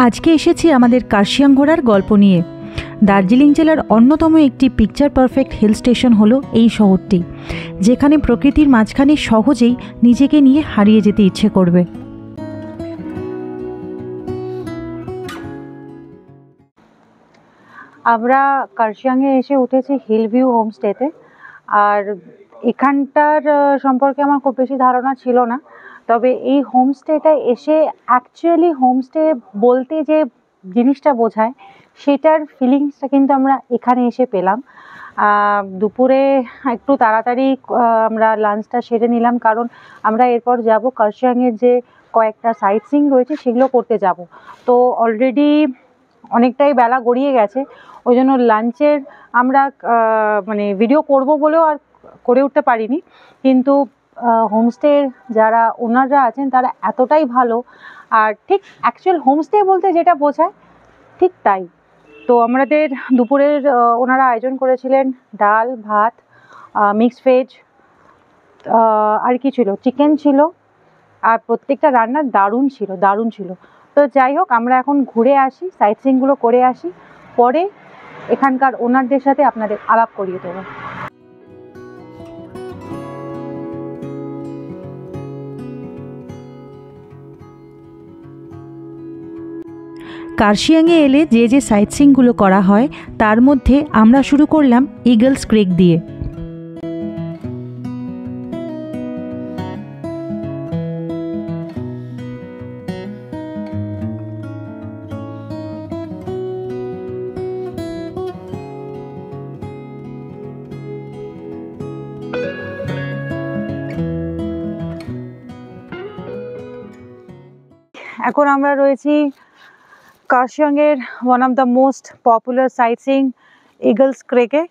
আজকে এসেছি আমাদের কার্শিয়াং ঘোরার গল্প নিয়ে। দার্জিলিং জেলার অন্যতম একটি পিকচার পারফেক্ট হিল স্টেশন হলো এই শহরটি, যেখানে প্রকৃতির মাঝখানে সহজেই নিজেকে নিয়ে হারিয়ে যেতে ইচ্ছে করবে। আমরা কার্শিয়াংয়ে এসে উঠেছি হিল ভিউ হোমস্টেতে। আর এখানটার সম্পর্কে আমার খুব বেশি ধারণা ছিল না, তবে এই হোমস্টেটা এসে অ্যাকচুয়ালি হোমস্টে বলতে যে জিনিসটা বোঝায় সেটার ফিলিংসটা কিন্তু আমরা এখানে এসে পেলাম। দুপুরে একটু তাড়াতাড়ি আমরা লাঞ্চটা সেরে নিলাম, কারণ আমরা এরপর যাব কার্শিয়াংয়ের যে কয়েকটা সাইট সিইং রয়েছে সেগুলো করতে যাব। তো অলরেডি অনেকটাই বেলা গড়িয়ে গেছে, ওই জন্য লাঞ্চের আমরা মানে ভিডিও করব বলেও আর করে উঠতে পারিনি। কিন্তু হোমস্টের যারা ওনাররা আছেন তারা এতটাই ভালো, আর ঠিক অ্যাকচুয়াল হোমস্টে বলতে যেটা বোঝায় ঠিক তাই। তো আমাদের দুপুরের ওনারা আয়োজন করেছিলেন ডাল ভাত, মিক্সড ভেজ, আর কি ছিল, চিকেন ছিল, আর প্রত্যেকটা রান্না দারুণ ছিল। তো যাই হোক, আমরা এখন ঘুরে আসি, সাইট সিইংগুলো করে আসি, পরে এখানকার ওনারদের সাথে আপনাদের আলাপ করিয়ে দেবো। কার্শিয়াংয়ে এলে যে যে সাইট সিইংগুলো করা হয় তার মধ্যে আমরা শুরু করলাম ইগলস ক্রেক দিয়ে। এখন আমরা রয়েছি কার্শিয়াংয়ের one of the most popular sightseeing eagle's ক্রেকে।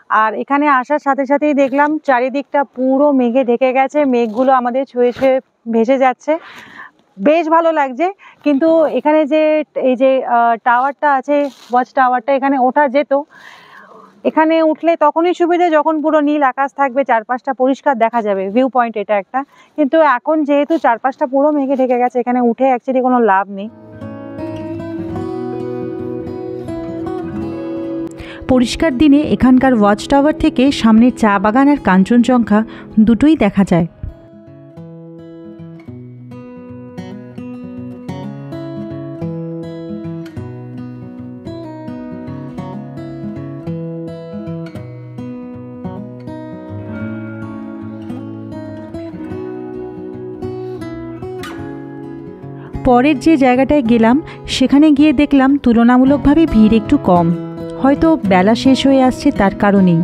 আর এখানে আসার সাথে সাথেই দেখলাম চারিদিকটা পুরো মেঘে ঢেকে গেছে, মেঘগুলো আমাদের ছুঁয়ে ছুঁয়ে ভেসে যাচ্ছে, বেশ ভালো লাগছে। কিন্তু এখানে যে এই যে টাওয়ারটা আছে, ওয়াচ টাওয়ারটা, এখানে ওঠা যেত। এখানে উঠলে তখনই সুবিধে যখন পুরো নীল আকাশ থাকবে, চারপাশটা পরিষ্কার দেখা যাবে, ভিউ পয়েন্ট এটা একটা। কিন্তু এখন যেহেতু চারপাশটা পুরো মেঘে ঢেকে গেছে, এখানে উঠে অ্যাকচুয়ালি কোনো লাভ নেই। পরিষ্কার দিনে এখানকার ওয়াচ টাওয়ার থেকে সামনের চা বাগান আর কাঞ্চনজঙ্ঘা দুটোই দেখা যায়। পরের যে জায়গাটায় গেলাম সেখানে গিয়ে দেখলাম তুলনামূলকভাবে ভিড় একটু কম, হয়তো বেলা শেষ হয়ে আসছে তার কারণেই,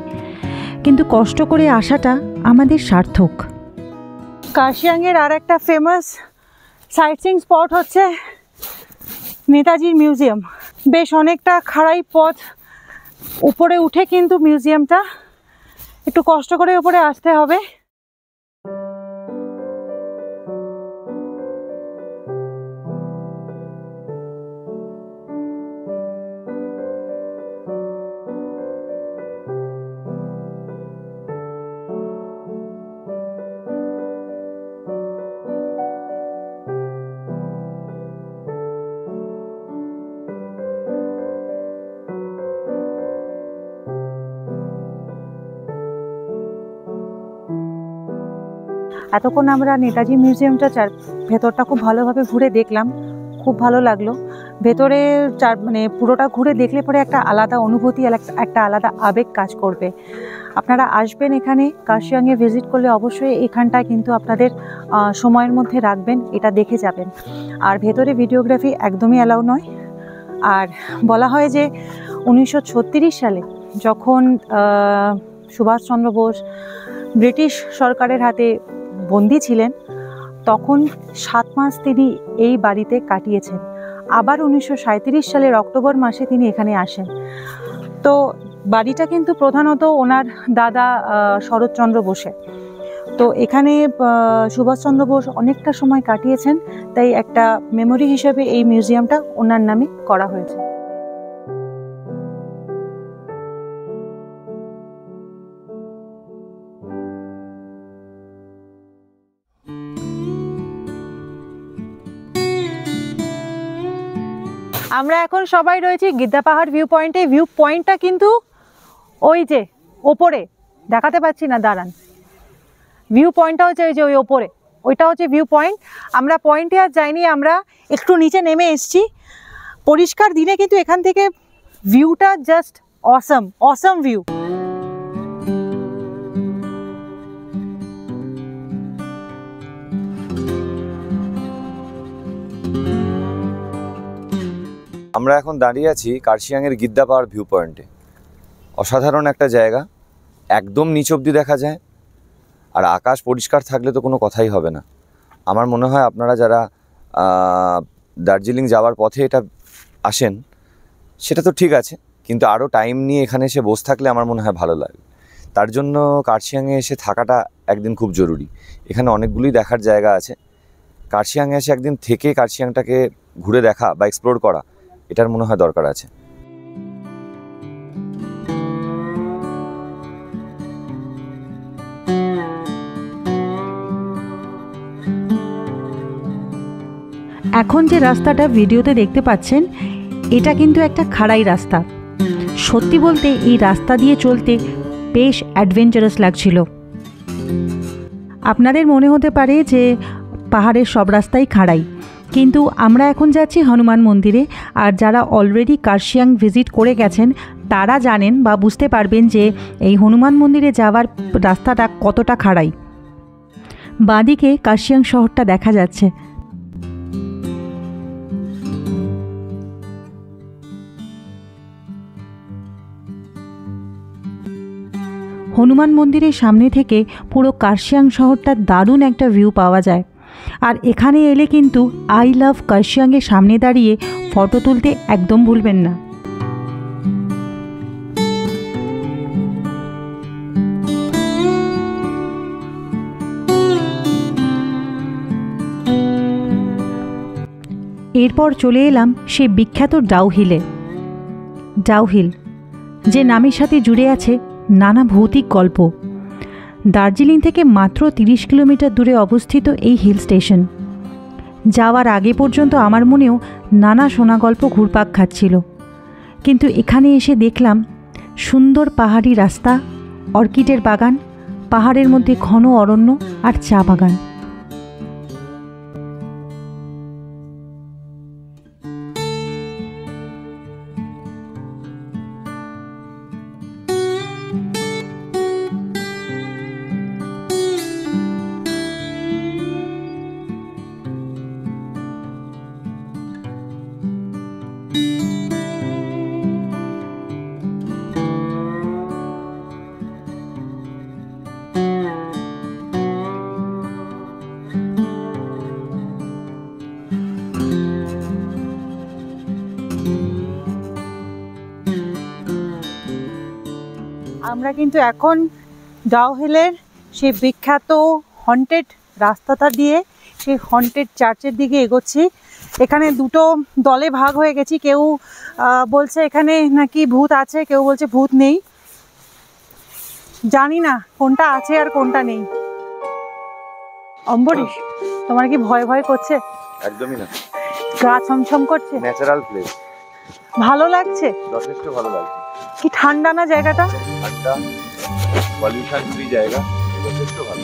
কিন্তু কষ্ট করে আসাটা আমাদের সার্থক। কার্শিয়াংয়ের আর একটা ফেমাস সাইট সিইং স্পট হচ্ছে নেতাজির মিউজিয়াম। বেশ অনেকটা খাড়াই পথ উপরে উঠে কিন্তু মিউজিয়ামটা, একটু কষ্ট করে উপরে আসতে হবে। এতক্ষণ আমরা নেতাজি মিউজিয়ামটা ভেতরটা খুব ভালোভাবে ঘুরে দেখলাম, খুব ভালো লাগলো। ভেতরে মানে পুরোটা ঘুরে দেখলে পরে একটা আলাদা অনুভূতি, একটা আলাদা আবেগ কাজ করবে। আপনারা আসবেন এখানে কার্শিয়াংয়ে ভিজিট করলে অবশ্যই এখানটা কিন্তু আপনাদের সময়ের মধ্যে রাখবেন, এটা দেখে যাবেন। আর ভেতরে ভিডিওগ্রাফি একদমই অ্যালাউ নয়। আর বলা হয় যে 1936 সালে যখন সুভাষচন্দ্র বোস ব্রিটিশ সরকারের হাতে বন্দী ছিলেন, তখন 7 মাস তিনি এই বাড়িতে কাটিয়েছেন। আবার 1937 সালের অক্টোবর মাসে তিনি এখানে আসেন। তো বাড়িটা কিন্তু প্রধানত ওনার দাদা শরৎচন্দ্র বোসের। তো এখানে সুভাষচন্দ্র বোস অনেকটা সময় কাটিয়েছেন, তাই একটা মেমোরি হিসেবে এই মিউজিয়ামটা ওনার নামে করা হয়েছে। আমরা এখন সবাই রয়েছি গিদ্দা পাহাড় ভিউ পয়েন্টে। ভিউ পয়েন্টটা কিন্তু ওই যে ওপরে, দেখাতে পাচ্ছি না, দাঁড়ান। ভিউ পয়েন্টটা হচ্ছে ওই যে ওই ওপরে, ওইটা হচ্ছে ভিউ পয়েন্ট। আমরা পয়েন্টে আর যাইনি, আমরা একটু নিচে নেমে এসছি। পরিষ্কার দিনে কিন্তু এখান থেকে ভিউটা জাস্ট অসম, অসম ভিউ। আমরা এখন দাঁড়িয়ে আছি কার্শিয়াংয়ের গিদ্দা পাহাড় ভিউ পয়েন্টে। অসাধারণ একটা জায়গা, একদম নিচ অবধি দেখা যায়, আর আকাশ পরিষ্কার থাকলে তো কোনো কথাই হবে না। আমার মনে হয় আপনারা যারা দার্জিলিং যাওয়ার পথে এটা আসেন সেটা তো ঠিক আছে, কিন্তু আরও টাইম নিয়ে এখানে এসে বসে থাকলে আমার মনে হয় ভালো লাগে। তার জন্য কার্শিয়াংয়ে এসে থাকাটা একদিন খুব জরুরি। এখানে অনেকগুলোই দেখার জায়গা আছে। কার্শিয়াংয়ে এসে একদিন থেকে কার্শিয়াংটাকে ঘুরে দেখা বা এক্সপ্লোর করা, এটার মনে হয় দরকার আছে। এখন যে রাস্তাটা ভিডিওতে দেখতে পাচ্ছেন, এটা কিন্তু একটা খাড়াই রাস্তা। সত্যি বলতে এই রাস্তা দিয়ে চলতে বেশ অ্যাডভেঞ্চারাস লাগছিল। আপনাদের মনে হতে পারে যে পাহাড়ের সব রাস্তাই খাড়াই, কিন্তু আমরা এখন যাচ্ছি হনুমান মন্দিরে। আর যারা অলরেডি কার্শিয়াং ভিজিট করে গেছেন তারা জানেন বা বুঝতে পারবেন যে এই হনুমান মন্দিরে যাওয়ার রাস্তাটা কতটা খাড়াই। বাঁদিকে কার্শিয়াং শহরটা দেখা যাচ্ছে। হনুমান মন্দিরের সামনে থেকে পুরো কার্শিয়াং শহরটার দারুণ একটা ভিউ পাওয়া যায়। আর এখানে এলে কিন্তু আই লাভ কার্শিয়াংয়ের সামনে দাঁড়িয়ে ফটো তুলতে একদম ভুলবেন না। এরপর চলে এলাম সেই বিখ্যাত ডাউহিলে। ডাউহিল যে নামের সাথে জুড়ে আছে নানা ভৌতিক গল্প। দার্জিলিং থেকে মাত্র 30 কিলোমিটার দূরে অবস্থিত এই হিল স্টেশন। যাওয়ার আগে পর্যন্ত আমার মনেও নানা শোনা গল্প ঘুরপাক খাচ্ছিল, কিন্তু এখানে এসে দেখলাম সুন্দর পাহাড়ি রাস্তা, অর্কিডের বাগান, পাহাড়ের মধ্যে ঘন অরণ্য আর চা বাগান। আমরা কিন্তু এখন ডাউহিলের সেই বিখ্যাত হন্টেড রাস্তাটা দিয়ে সেই হন্টেড চার্চের দিকে এগোচ্ছি। এখানে দুটো দলে ভাগ হয়ে গেছি। কেউ বলছে এখানে নাকি ভূত আছে, কেউ বলছে ভূত নেই। জানি না কোনটা আছে আর কোনটা নেই। অম্বরীশ, তোমার কি ভয় ভয় করছে? একদমই না, গা ছমছম করছে। ন্যাচারাল প্লেস, ভালো লাগছে, যথেষ্ট ভালো লাগছে। কি ঠান্ডা না জায়গাটা? ঠান্ডা, পলিউশন ফ্রি জায়গা, যথেষ্ট ভালো।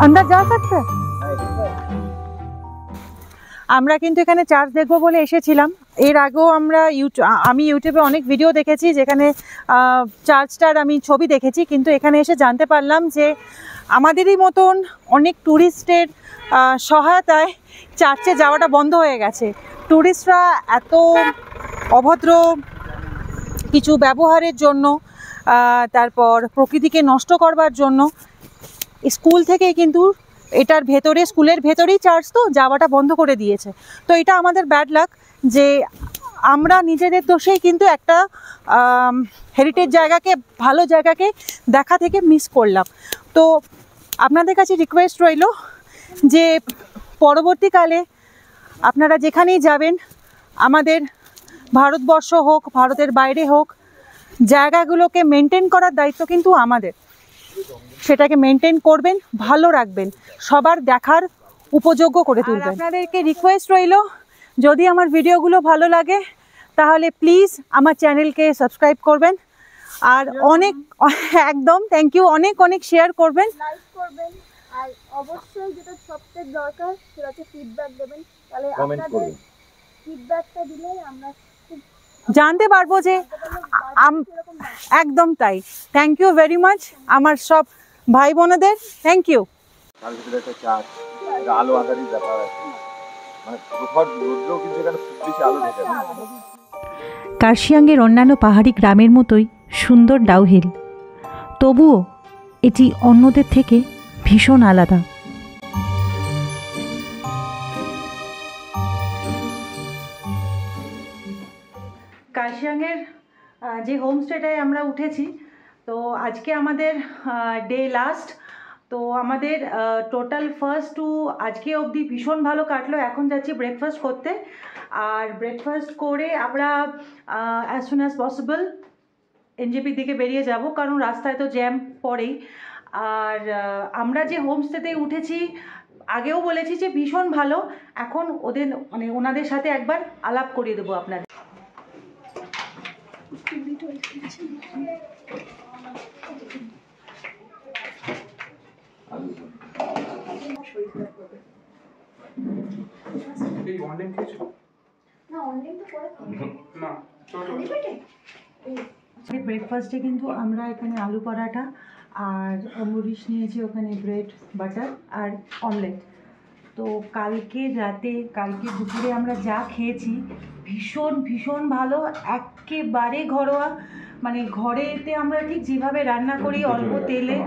अंदर जा सकते हैं? আমরা কিন্তু এখানে চার্চ দেখবো বলে এসেছিলাম। এর আগেও আমি ইউটিউবে অনেক ভিডিও দেখেছি যেখানে চার্চটার আমি ছবি দেখেছি, কিন্তু এখানে এসে জানতে পারলাম যে আমাদেরই মতন অনেক ট্যুরিস্টের সহায়তায় চার্চে যাওয়াটা বন্ধ হয়ে গেছে। ট্যুরিস্টরা এত অভদ্র কিছু ব্যবহারের জন্য, তারপর প্রকৃতিকে নষ্ট করবার জন্য স্কুল থেকে কিন্তু এটার ভেতরে, স্কুলের ভেতরেই চার্চ তো, যাওয়াটা বন্ধ করে দিয়েছে। তো এটা আমাদের ব্যাড লাক যে আমরা নিজেদের দোষেই কিন্তু একটা হেরিটেজ জায়গাকে, ভালো জায়গাকে দেখা থেকে মিস করলাম। তো আপনাদের কাছে রিকোয়েস্ট রইল যে পরবর্তীকালে আপনারা যেখানেই যাবেন আমাদের ভারতবর্ষ হোক, ভারতের বাইরে হোক, জায়গাগুলোকে মেনটেন করার দায়িত্ব কিন্তু আমাদের। সেটাকে মেনটেন করবেন, ভালো রাখবেন, সবার দেখার উপযোগ্য করে তুলবেন। আপনাদেরকে রিকোয়েস্ট রইল, যদি আমার ভিডিওগুলো ভালো লাগে তাহলে প্লিজ আমার চ্যানেলকে সাবস্ক্রাইব করবেন, আর অনেক একদম থ্যাংক ইউ, অনেক অনেক শেয়ার করবেন, লাইক করবেন, আর অবশ্যই যেটা সবচেয়ে দরকার সেটা হচ্ছে ফিডব্যাক দেবেন। তাহলে কমেন্ট আপনাদের করবেন। ফিডব্যাকটা দিলে আমরা খুব জানতে পারবো যে সেরকম একদম তাই। থ্যাংক ইউ ভেরি মাচ আমার সব ভাই বোনেদের, থ্যাংক ইউ। তার ভিতরে একটা চার্জ, একটা আলো আধারির ব্যাপার আছে, মানে প্রখর রৌদ্রেও কিন্তু এখানে খুব বেশি আলো ঢেকে না। কার্শিয়াংয়ের অন্যান্য পাহাড়ি গ্রামের মতোই সুন্দর ডাউহিল, তবুও এটি অন্যদের থেকে ভীষণ আলাদা। কার্শিয়াংয়ের যে হোমস্টেটায় আমরা উঠেছি, তো আজকে আমাদের ডে লাস্ট। তো আমাদের টোটাল ফার্স্ট টু আজকে অবধি ভীষণ ভালো কাটলো। এখন যাচ্ছি ব্রেকফাস্ট করতে, আর ব্রেকফাস্ট করে আমরা অ্যাজ সুন অ্যাজ পসিবল এনজেপির দিকে বেরিয়ে যাব, কারণ রাস্তায় তো জ্যাম পড়েই। আর আমরা যে হোমস্টেতে উঠেছি আগেও বলেছি যে ভীষণ ভালো। এখন ওদের মানে ওনাদের সাথে একবার আলাপ করিয়ে দেবো আপনাদের। ব্রেকফাস্টে কিন্তু আমরা এখানে আলু পরাঠা আর মরিচ নিয়েছি, ওখানে ব্রেড বাটার আর অমলেট। তো কালকে দুপুরে আমরা যা খেয়েছি ভীষণ ভীষণ ভালো, একেবারে ঘরোয়া, মানে ঘরেতে আমরা ঠিক যেভাবে রান্না করি অল্প তেলে,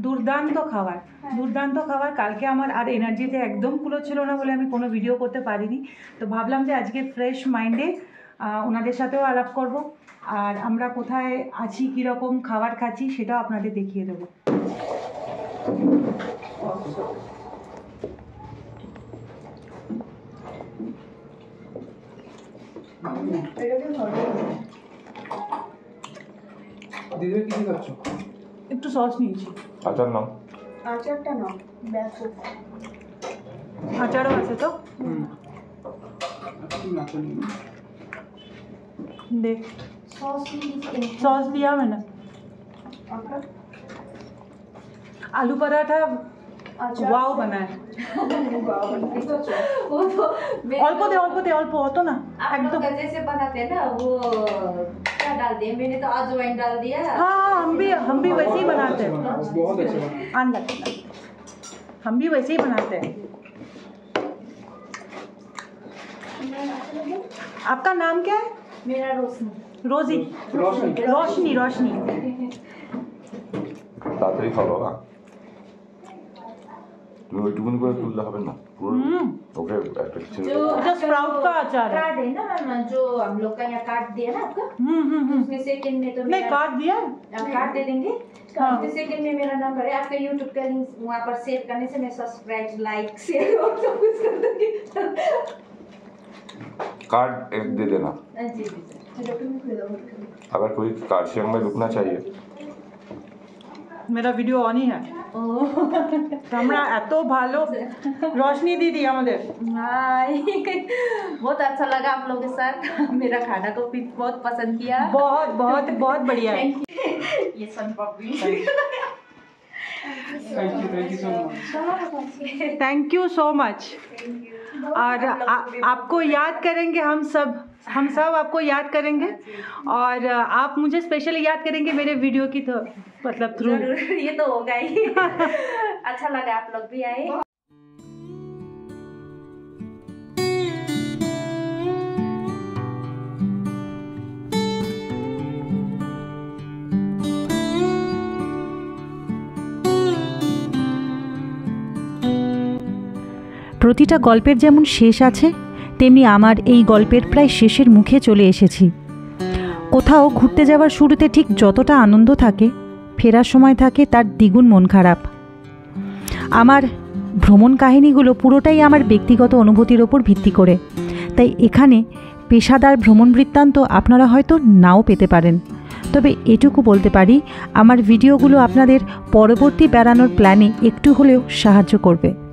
দুর্দান্ত খাবার, দুর্দান্ত খাবার। কালকে আমার আর এনার্জিতে একদম কুলোচ্ছিল না বলে আমি কোনো ভিডিও করতে পারিনি। তো ভাবলাম যে আজকে ফ্রেশ মাইন্ডে ওনাদের সাথেও আলাপ করব, আর আমরা কোথায় আছি, কীরকম খাবার খাচ্ছি সেটাও আপনাদের দেখিয়ে দেবো। দিদি কি খাচ্ছ? একটু সস নিয়েছি। আচার নাও। আচারটা নাও, ব্যাপক আচারও আছে তো देख सॉस लिया मैंने। आलू पराठा वाव बना है। अल्प दे अल्प होतो ना एकदम जैसे बनाते हैं ना वो क्या डालते हैं, मैंने तो अजवाइन डाल दिया। हाँ हम भी वैसे ही बनाते हैं। बहुत अच्छा बना। हम भी वैसे ही बनाते हैं। आपका नाम क्या है? मेरा रोशनी। रोजी। रोशनी रोशनी। তাড়াতাড়ি খাও বাবা, তুমি ওইটুকুনি করে তুললে হবে না, ওকে একটা ছেড়ে जो जो स्प्राउट का अचार है। काट है ना मैम, जो हम लोग का यहाँ काट दिया ना आपका, उसमें सेकंड में तो नहीं मेरा काट दिया। काट दे देंगे। हाँ। तो सेकंड में मेरा नंबर है, आपका यूट्यूब का लिंक वहाँ पर शेयर करने से मैं सब्सक्राइब लाइक शेयर और सब कुछ कर दूंगी। कार्ड एक दे देना, जी जी सर। अगर कोई कार्शियंग में रुकना चाहिए। मेरा वीडियो ऑन ही है। আমরা এত ভালো रोशनी दीदी আমাদের। हाय बहुत अच्छा लगा आप लोगों के साथ, मेरा खाना को भी बहुत पसंद किया। बहुत बहुत बहुत बढ़िया है। ये son papdi. Thank you so much. Thank you so much. और आपको याद करेंगे, हम सब आपको याद करेंगे, और आप मुझे स्पेशली याद करेंगे मेरे वीडियो की तो मतलब थ्रू। जरूर, ये तो होगा ही। अच्छा लगा आप लोग भी आए। প্রতিটা গল্পের যেমন শেষ আছে, তেমনি আমার এই গল্পের প্রায় শেষের মুখে চলে এসেছি। কোথাও ঘুরতে যাওয়ার শুরুতে ঠিক যতটা আনন্দ থাকে, ফেরার সময় থাকে তার দ্বিগুণ মন খারাপ। আমার ভ্রমণ কাহিনীগুলো পুরোটাই আমার ব্যক্তিগত অনুভূতির ওপর ভিত্তি করে, তাই এখানে পেশাদার ভ্রমণ বৃত্তান্ত আপনারা হয়তো নাও পেতে পারেন, তবে এটুকু বলতে পারি আমার ভিডিওগুলো আপনাদের পরবর্তী বেড়ানোর প্ল্যানে একটু হলেও সাহায্য করবে।